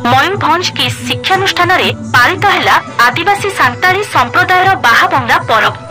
मयूरभंज की शिक्षानुष्ठान पालित है आदिवासी सांताली संप्रदायर बाहाबंगा परब।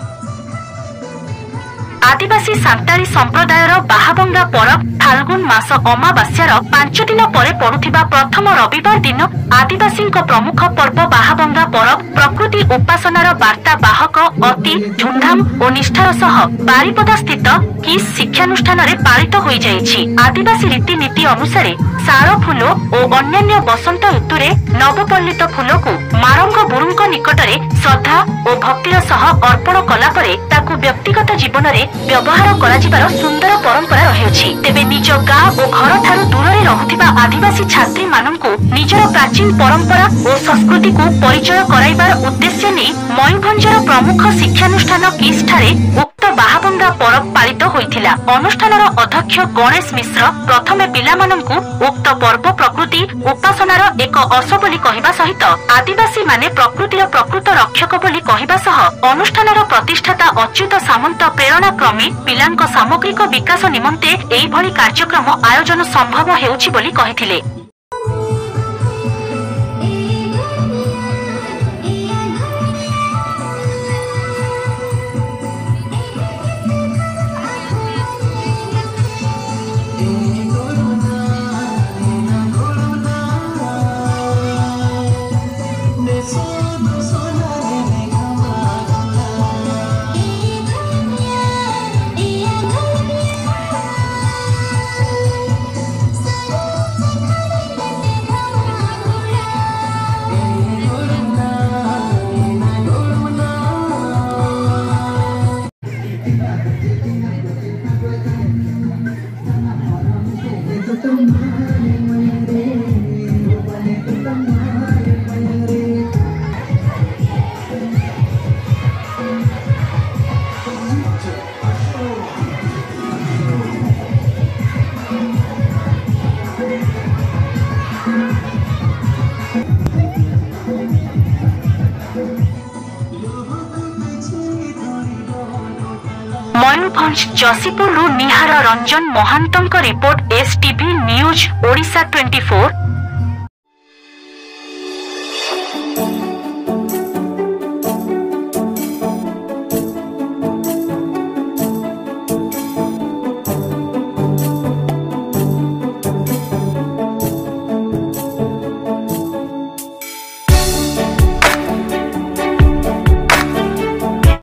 आदिवासी सांताली संप्रदायर बाहाबंगा परब फाल्गुन मास अमावास्यार 5 दिन पर पड़ुथिबा प्रथम रविवार दिन आदिवासी प्रमुख पर्व बाहाबंगा परब प्रकृति उपासनार वार्ता बाहक अति धूमधाम और निष्ठार सह बारिपदा स्थित किस शिक्षानुष्ठान पालित हो जाइछि। आदिवासी रीतिनीति अनुसार शाल फूल और अन्य बसंत ऋतुरे नवपल्लित फूल को मारंग गुरुंक निकटरे श्रद्धा और भक्तिर सह अर्पण कला परे ताकू व्यक्तिगत जीवन में व्यवहार कराजिबार सुंदर परंपरा रहिछि। तेबे निज गाँ और घर ठारू दूर रहुथिबा आदिवासी छात्री माननकु निजर प्राचीन परंपरा और संस्कृति को परिचय कराइबार उद्देश्य नै मयूरभंजर प्रमुख शिक्षानुष्ठान किस ठारे उक्त बाहाबंगा परब पालित होइथिला। अनुष्ठानर अध्यक्ष गणेश मिश्र प्रथमे पिलामाननकु उक्त पर्व प्रकृति उपासनार एक अंश बोली कहिबा सहित आदिवासी माने प्रकृतिर प्रकृत रक्षक बोली कहिबा सह अनुष्ठानर प्रतिष्ठाता अच्युत सामंत प्रेरणा क्रमे पिलांक सामग्रिक विकास निमंते एई भली कार्यक्रम आयोजन संभव हेउछि बोली कहिथिले। Mayurbhanj Jashipur Nihar Ranjan Mahanta report STV news Odisha 24।